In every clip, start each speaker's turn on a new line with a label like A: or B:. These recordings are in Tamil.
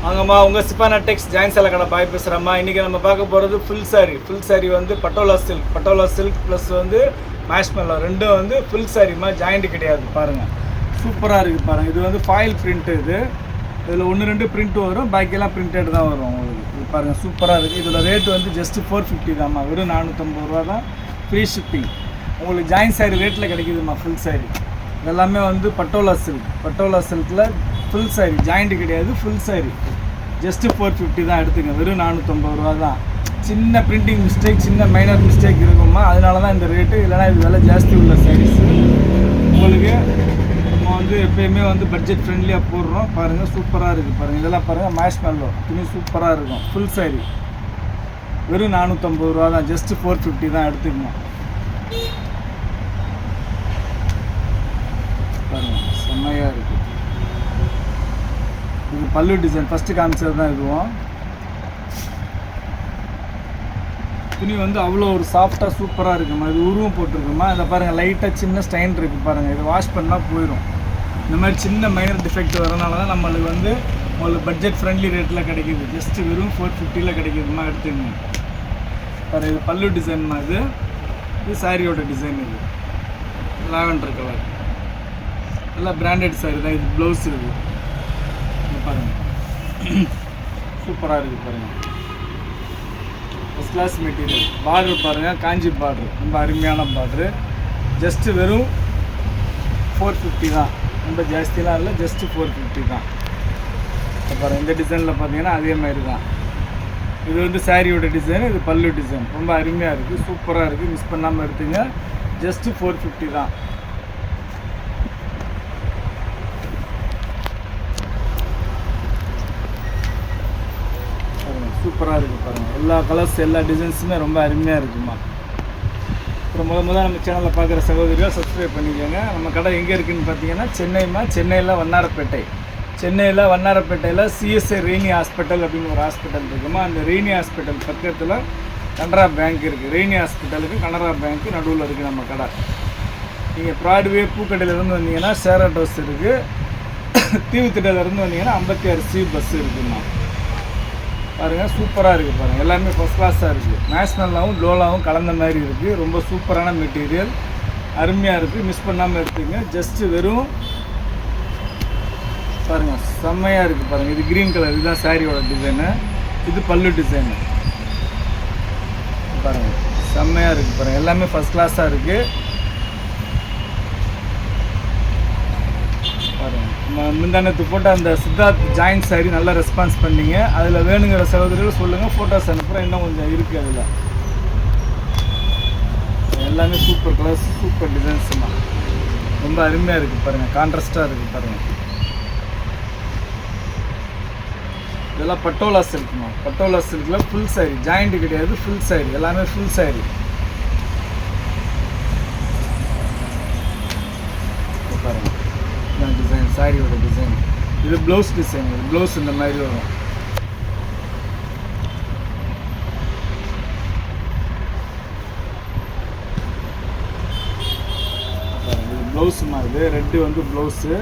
A: வாங்கம்மா உங்கள் சிப்பானா டெக்ஸ் ஜாயின் சேலை கடை பாய் பேசுகிறம்மா. இன்றைக்கி நம்ம பார்க்க போகிறது ஃபுல் சாரி வந்து பட்டோலா சில்க் ப்ளஸ் வந்து மேஷ்மெல்லோ ரெண்டும் வந்து ஃபுல் சாரிம்மா. ஜாயிண்ட்டு கிடையாது பாருங்கள், சூப்பராக இருக்குது பாருங்கள். இது வந்து ஃபாயில் பிரிண்ட்டு. இதில் 1-2 பிரிண்ட்டு வரும், பாக்கியெல்லாம் பிரிண்டட் தான் வரும் உங்களுக்கு. இது பாருங்கள் சூப்பராக இருக்குது. இதில் ரேட்டு வந்து ஜஸ்ட்டு 450 தான்மா, வெறும் 450 ரூபா தான், ஃப்ரீ ஷிப்பிங். உங்களுக்கு ஜாயின் சாரி ரேட்டில் கிடைக்குதுமா ஃபுல் சாரி. இதெல்லாமே வந்து பட்டோலா சில்கில் ஃபுல் சாரி, ஜாயிண்ட்டு கிடையாது, ஃபுல் சாரி ஜஸ்ட்டு 450 தான் எடுத்துங்க, வெறும் 450 ரூபா தான். சின்ன பிரிண்டிங் மிஸ்டேக், சின்ன மைனர் மிஸ்டேக் இருக்குமா, அதனால தான் இந்த ரேட்டு. இல்லைனா இது விலை ஜாஸ்தி உள்ள சாரீஸு. உங்களுக்கு நம்ம வந்து எப்போயுமே வந்து பட்ஜெட் ஃப்ரெண்ட்லியாக போடுறோம். பாருங்கள் சூப்பராக இருக்குது பாருங்கள். இதெல்லாம் பாருங்கள் மேஷ்மெல்லோ துணி சூப்பராக இருக்கும். ஃபுல் சாரி வெறும் 450 ரூபா தான், ஜஸ்ட்டு 450 தான் எடுத்துக்கணும். பாருங்கள் செம்மையாக இருக்குது. இது பல்லு டிசைன் ஃபஸ்ட்டு காமிச்சது தான். இதுவும் துணி வந்து அவ்வளோ ஒரு சாஃப்டாக சூப்பராக இருக்குமா. இது உருவம் போட்டிருக்குமா. இதை பாருங்கள் லைட்டாக சின்ன ஸ்டைன் இருக்குது பாருங்கள். இதை வாஷ் பண்ணால் போயிடும். இந்த மாதிரி சின்ன மைனர் டிஃபெக்ட் வரனால தான் நம்மளுக்கு வந்து உங்களுக்கு பட்ஜெட் ஃப்ரெண்ட்லி ரேட்டில் கிடைக்கிது. ஜஸ்ட்டு வெறும் 450 கிடைக்கிதுமா, எடுத்துங்க. பாரு இது பல்லு டிசைன்மா. இது சாரியோட டிசைன். இது லாவெண்டர் கலர், எல்லாம் பிராண்டட் சாரி தான். இது ப்ளவுஸ். இது பாருங்கள் சூப்பராக இருக்குது பாருங்கள். First class material. பார்டர் பாருங்கள், காஞ்சி பார்டர், ரொம்ப அருமையான பார்டரு. ஜஸ்ட்டு வெறும் 450 தான், ரொம்ப ஜாஸ்தியெலாம் இல்லை, ஜஸ்ட்டு 450 தான். பாருங்கள் இந்த டிசைனில் பார்த்தீங்கன்னா அதே மாதிரி தான். இது வந்து சாரியோட டிசைன், இது பல்லு டிசைன். ரொம்ப அருமையாக இருக்குது, சூப்பராக இருக்குது. மிஸ் பண்ணாமல் எடுத்துங்க, ஜஸ்ட்டு 450 தான். சூப்பராக இருக்குது பாருங்கள். எல்லா கலர்ஸ், எல்லா டிசைன்ஸுமே ரொம்ப அருமையாக இருக்குமா. அப்புறம் முதல்ல நம்ம சேனலில் பார்க்குற சகோதரிகள் சப்ஸ்கிரைப் பண்ணிக்கோங்க. நம்ம கடை எங்கே இருக்குதுன்னு பார்த்தீங்கன்னா சென்னையில் வண்ணாரப்பேட்டையில் சிஎஸ்ஐ ரெய்னி ஹாஸ்பிட்டல் அப்படின்னு ஒரு ஹாஸ்பிட்டல் இருக்குமா. அந்த ரெய்னி ஹாஸ்பிட்டல் பக்கத்தில் கனரா பேங்க் இருக்குது. ரெய்னி ஹாஸ்பிட்டலுக்கு கனரா பேங்க்கு நடுவில் இருக்குது நம்ம கடை. நீங்கள் ப்ராட்வே பூக்கடையிலேருந்து வந்தீங்கன்னா ஷேர் ட்ரெஸ் இருக்குது. தீவுத்திட்டையிலேருந்து வந்தீங்கன்னா 56C பஸ் இருக்குதுமா. பாருங்கள் சூப்பராக இருக்குது பாருங்கள். எல்லாமே ஃபஸ்ட் கிளாஸாக இருக்குது. மேஷ்மெல்லாவும் டோலாவும் கலந்த மாதிரி இருக்குது. ரொம்ப சூப்பரான மெட்டீரியல், அருமையாக இருக்குது. மிஸ் பண்ணாமல் எடுத்துங்க. ஜஸ்ட்டு வெறும் பாருங்கள் செம்மையாக இருக்குது பாருங்கள். இது க்ரீன் கலர், இதுதான் சாரியோட டிசைனு. இது பல்லு டிசைனு. பாருங்கள் செம்மையாக இருக்குது பாருங்கள். எல்லாமே ஃபஸ்ட் கிளாஸாக இருக்குது பாருங்கள். முந்தானத்து போட்ட அந்த சித்தார்த் ஜாயின்ட் சாரி நல்லா ரெஸ்பான்ஸ் பண்ணிங்க. அதில் வேணுங்கிற சகோதரிகள் சொல்லுங்கள், ஃபோட்டோஸ் அனுப்புகிறேன். இன்னும் கொஞ்சம் இருக்குது அதில். எல்லாமே சூப்பர் கலர்ஸ், சூப்பர் டிசைன்ஸுமா. ரொம்ப அருமையாக இருக்குது பாருங்கள், கான்ட்ராஸ்ட்டாக இருக்குது பாருங்கள். இதெல்லாம் பட்டோலா சில்க்குமா. பட்டோலா சில்கில் ஃபுல் சாரி, ஜாயிண்ட்டு கிடையாது, ஃபுல் சாரி. எல்லாமே ஃபுல் சாரி பாருங்கள். டிசைன் சாரியோட டிசைன். இது ப்ளவுஸ் டிசைன். இது ப்ளவுஸ் இந்த மாதிரி வரும். இது ப்ளவுஸுமா. இது ரெட்டு வந்து ப்ளவுஸு,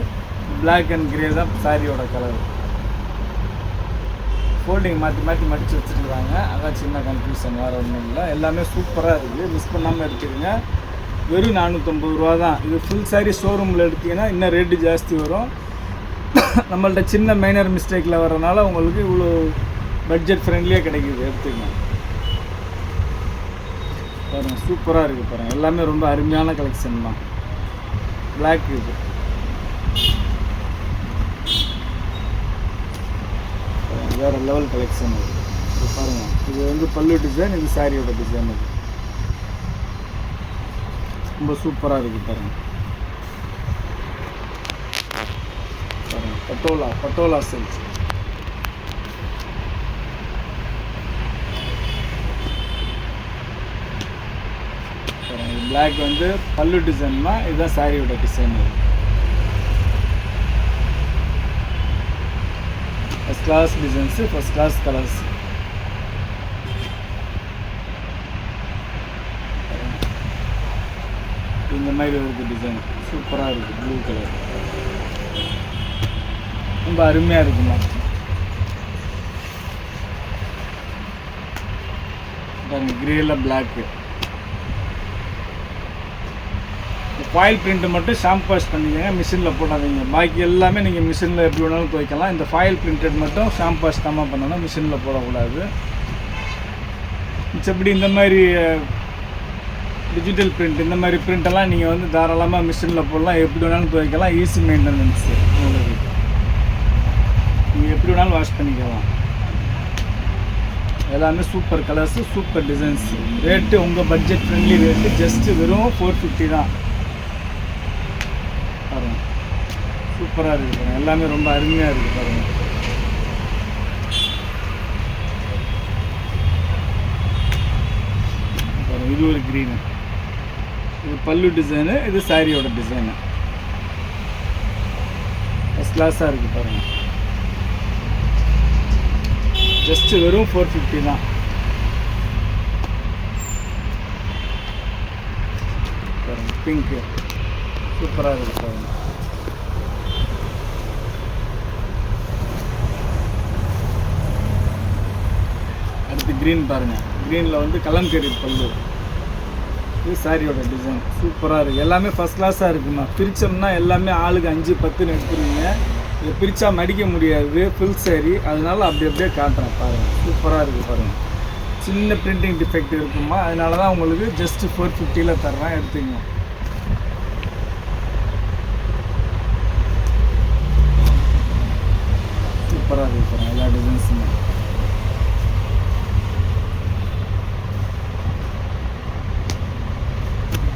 A: பிளாக் அண்ட் கிரே தான் சாரியோட கலர். ஃபோல்டிங் மாற்றி மடித்து வச்சுருக்காங்க, அதான் சின்ன கன்ஃபியூஷன், வேறு ஒன்றும் இல்லை. எல்லாமே சூப்பராக இருக்குது, மிஸ் பண்ணாமல் எடுத்துக்கோங்க. வெறும் 450 ரூபா தான். இது ஃபுல் சாரி ஷோரூமில் எடுத்தீங்கன்னா இன்னும் ரேட்டு ஜாஸ்தி வரும். நம்மள்ட்ட சின்ன மைனர் மிஸ்டேக்கில் வரனால உங்களுக்கு இவ்வளோ பட்ஜெட் ஃப்ரெண்ட்லியாக கிடைக்கிது, எடுத்துக்கங்க. பாருங்கள் சூப்பராக இருக்குது பாருங்கள். எல்லாமே ரொம்ப அருமையான கலெக்ஷன் தான். பிளாக் இது வேறு லெவல் கலெக்ஷன். இது பாருங்கள். இது வந்து பல்லு டிசைன், இது சாரியோட டிசைன். இது ரொம்ப சூப்பராக இருக்குது பாருங்கள். பாருங்கள் பட்டோலா சில்க். பாருங்கள் பிளாக் வந்து பல்லு டிசைன்னா, இதுதான் சாரியோட டிசைன். இது first class designs, first class colours. இந்த மாதிரி இருக்குது டிசைன், சூப்பராக இருக்குது. ப்ளூ கலர் ரொம்ப அருமையாக இருக்குமா. பாருங்கள், கிரேயில் பிளாக்கு. ஃபாயில் பிரிண்ட்டு மட்டும் ஷாம்பு வாஷ் பண்ணிக்கோங்க, மிஷினில் போடாதீங்க. பாக்கி எல்லாமே நீங்கள் மிஷினில் எப்படி வேணாலும் துவைக்கலாம். இந்த ஃபாயில் பிரிண்டட் மட்டும் ஷாம்பு வாஷ் தான் பண்ணணும், மிஷினில் போடக்கூடாது. மிச்சப்படி இந்த மாதிரி டிஜிட்டல் பிரிண்ட், இந்த மாதிரி பிரிண்டெல்லாம் நீங்கள் வந்து தாராளமாக மிஷினில் போடலாம், எப்படி வேணாலும் துவைக்கலாம். ஈஸி மெயின்டெனன்ஸு உங்களுக்கு, நீங்கள் எப்படி வேணாலும் வாஷ் பண்ணிக்கலாம். எல்லாமே super colours, super designs. Rate உங்கள் பட்ஜெட் ஃப்ரெண்ட்லி ரேட்டு, ஜஸ்ட்டு வெறும் 450 தான். பாருங்கள், சூப்பராக இருக்குது பாருங்கள், எல்லாமே ரொம்ப அருமையாக இருக்குது பாருங்கள். பாருங்கள், இது ஒரு க்ரீனு, இது பல்லு டிசைனு, இது சாரியோட டிசைனு. ஃபஸ்ட் கிளாஸாக இருக்குது பாருங்கள். ஜஸ்ட்டு வெறும் 450 தான். பாருங்கள், பிங்க்கு சூப்பராக இருக்குது பாருங்கள். அடுத்து க்ரீன் பாருங்கள், க்ரீனில் வந்து கலம்கரி பல்லு, இது சாரியோட டிசைன் சூப்பராக இருக்குது. எல்லாமே ஃபஸ்ட் கிளாஸாக இருக்குமா. பிரித்தோம்னா எல்லாமே ஆளுக்கு 5-10 எடுத்துருவீங்க. இதை பிரித்தா மடிக்க முடியாது, ஃபுல் சாரி. அதனால அப்படியே காட்டுறேன் பாருங்கள், சூப்பராக இருக்குது பாருங்கள். சின்ன பிரிண்டிங் டிஃபெக்ட் இருக்குமா, அதனால தான் உங்களுக்கு ஜஸ்ட்டு 450 தர்றேன், எடுத்துங்க. சூப்பராக இருக்குது பாருங்கள், எல்லா டிசைன்ஸுமே.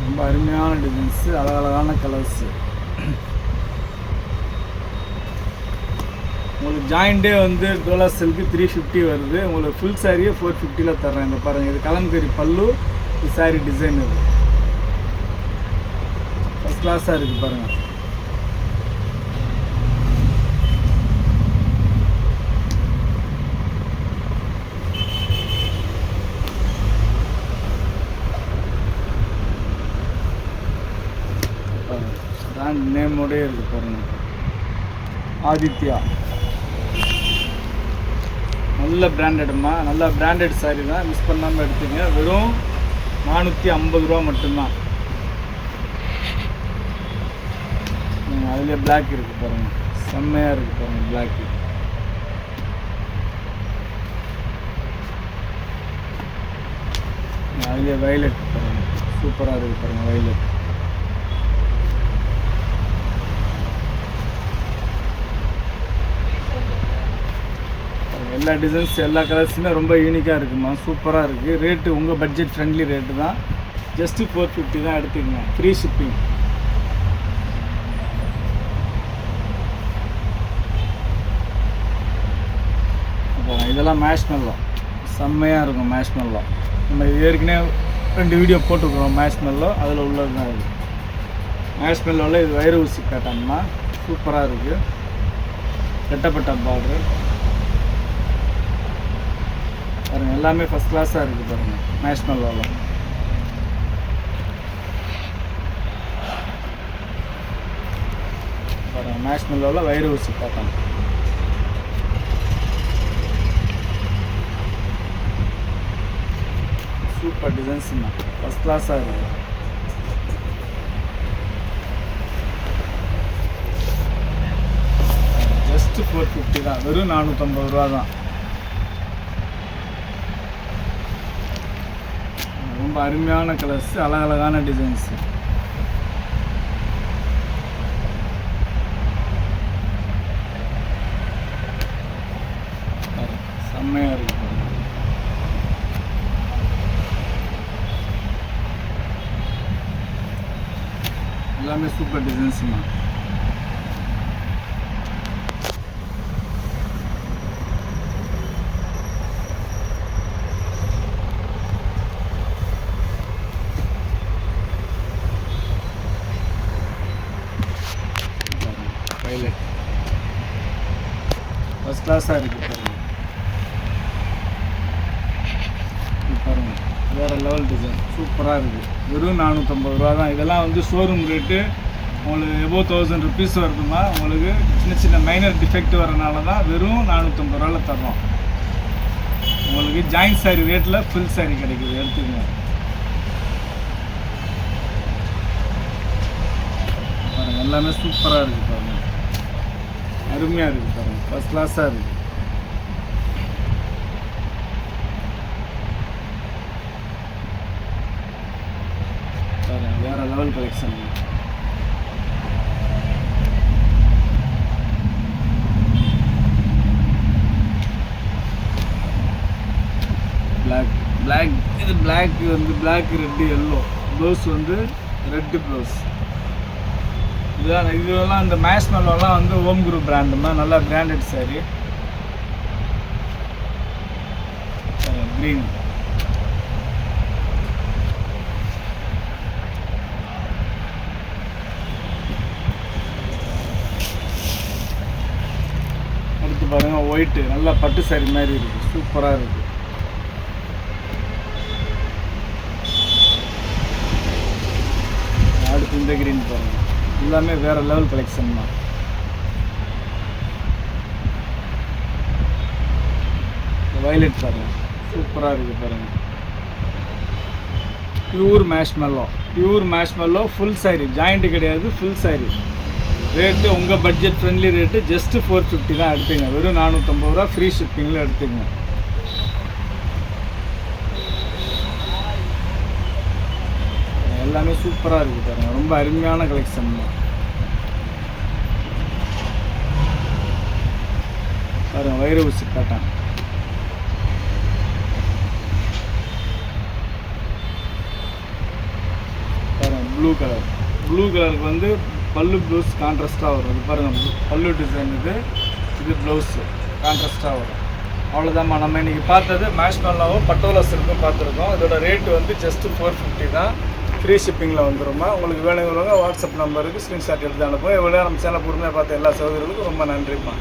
A: ரொம்ப அருமையான டிசைன்ஸு, அழகழகான கலர்ஸு. உங்களுக்கு ஜாயிண்ட்டே வந்து டோலா சில்க்கு 350 வருது. உங்களுக்கு ஃபுல் சாரியே 450 தர்றேன். இந்த பாருங்கள், இது கலம்கரி பல்லு, இது சாரி டிசைன். இது ஃபஸ்ட் கிளாஸாக இருக்குது பாருங்கள். பிராண்ட் நேமோடே இருக்குது பாருங்கள், ஆதித்யா. நல்ல பிராண்டடுமா, நல்ல பிராண்டட் சாரீ தான், மிஸ் பண்ணாமல் எடுத்துங்க. வெறும் 450 ரூபா மட்டும்தான். அதுலேயே பிளாக் இருக்குது பாருங்கள், செம்மையாக இருக்குது பாருங்கள் பிளாக்கு. அதுலேயே வைலட் பாருங்கள், சூப்பராக இருக்குது பாருங்கள் வைலட். எல்லா டிசைன்ஸ், எல்லா கலர்ஸுமே ரொம்ப யூனிக்காக இருக்குமா, சூப்பராக இருக்குது. ரேட்டு உங்கள் பட்ஜெட் ஃப்ரெண்ட்லி ரேட்டு தான், ஜஸ்ட்டு 450 தான், எடுத்துக்கங்க. Free shipping. இதெல்லாம் மேஷ்மெல்லோ, செம்மையாக இருக்கும் மேஷ்மெல்லோ. நம்ம ஏற்கனவே 2 வீடியோ போட்டுக்கிறோம் மேஷ்மெல்லோ, அதில் உள்ளது தான் இது. மேஷ்மெல்லோவில் இது வைர ஊசி பேட்டர்ன்னா சூப்பராக இருக்குது. கட்டப்பட்ட பார்டரு பாருங்கள், எல்லாமே ஃபஸ்ட் கிளாஸாக இருக்குது பாருங்கள். மேஷ்மெல்லோவில் பாருங்கள், மேஷ்மெல்லோவில் வைர ஊசி பேட்டர்ன். சூப்பர் டிசைன்ஸுங்க, ஃபஸ்ட் கிளாஸாக இருக்குது. ஜஸ்ட்டு 450 தான், வெறும் 450 ரூபா தான். ரொம்ப அருமையான கலர்ஸ், அழகழகான டிசைன்ஸு. செம்மையாக இருக்குது. எல்லாமே சூப்பர் டிசைன்ஸுமா. வைலட் ஃபஸ்ட் கிளாஸாக இருக்குது பாருங்கள். பாருங்கள், வேறு லெவல் டிசைன் சூப்பராக இருக்குது. வெறும் 450 ரூபா தான். இதெல்லாம் வந்து ஷோரூம் ரேட்டு உங்களுக்கு எபோவ் 1000 ருபீஸ் வருதுமா. உங்களுக்கு சின்ன சின்ன மைனர் டிஃபெக்ட் வரனால தான் வெறும் 450 ரூபாவில் தர்றோம். உங்களுக்கு ஜாயின்ட் சாரி ரேட்டில் ஃபுல் சாரி கிடைக்குது, எடுத்துக்கங்க. பாருங்கள் எல்லாமே சூப்பராக இருக்குது பாருங்கள், அருமையாக இருக்குது பாருங்கள், ஃபஸ்ட் கிளாஸாக இருக்குது. பாருங்கள் வேறு லெவல் கலெக்ஷன். பிளாக் இது பிளாக் வந்து பிளாக் ரெட்டு எல்லோ ப்ளவுஸ் வந்து ரெட்டு ப்ளவுஸ். இதெல்லாம் இந்த மேஷ்மெல்லோலாம் வந்து ஹோம் குரூப் பிராண்டுமா, நல்லா பிராண்டட் சாரி. க்ரீன் அடுத்து பாருங்கள் ஒயிட்டு, நல்லா பட்டு சாரி மாதிரி இருக்குது, சூப்பராக இருக்குது. அடுத்து இந்த க்ரீன் பாருங்கள், எல்லாமே வேறு லெவல் கலெக்ஷன் தான். வயலட் பாருங்கள், சூப்பராக இருக்குது பாருங்கள். பியூர் மேஷ்மெல்லோ ஃபுல் சாரி, ஜாயிண்ட்டு கிடையாது, ஃபுல் சாரி. ரேட்டு உங்கள் பட்ஜெட் ஃப்ரெண்ட்லி ரேட்டு, ஜஸ்ட்டு 450 தான் எடுத்துங்க. வெறும் 450 ரூபா ஃப்ரீ ஷிப்பிங்கில் எடுத்துங்க. எல்லாமே சூப்பராக இருக்குது பாருங்கள், ரொம்ப அருமையான கலெக்ஷன் தான் பாருங்கள். வைர ஊசி காட்டான் பாருங்கள். ப்ளூ கலருக்கு வந்து பல்லு ப்ளவுஸ் கான்ட்ராஸ்ட்டாக வரும். இது பாருங்கள் பல்லு டிசைன், இது ப்ளவுஸு கான்ட்ராஸ்ட்டாக வரும். அவ்வளோதாம்மா. நம்ம இன்றைக்கி பார்த்தது மேஷ்மெல்லாவும் பட்டோலா சில்க்கும் பார்த்துருக்கோம். இதோட ரேட்டு வந்து ஜஸ்ட்டு 450 தான், ஃப்ரீ ஷிப்பிங்கில் வந்துடுமா. உங்களுக்கு வேணுங்கிறவங்க வாட்ஸ்அப் நம்பருக்கு ஸ்க்ரீன்ஷாட் எடுத்து அனுப்புவோம். எவ்வளோ நம்ம சேனல் பொறுமையாக பார்த்து எல்லா சகோதரர்களுக்கும் ரொம்ப நன்றிம்மா.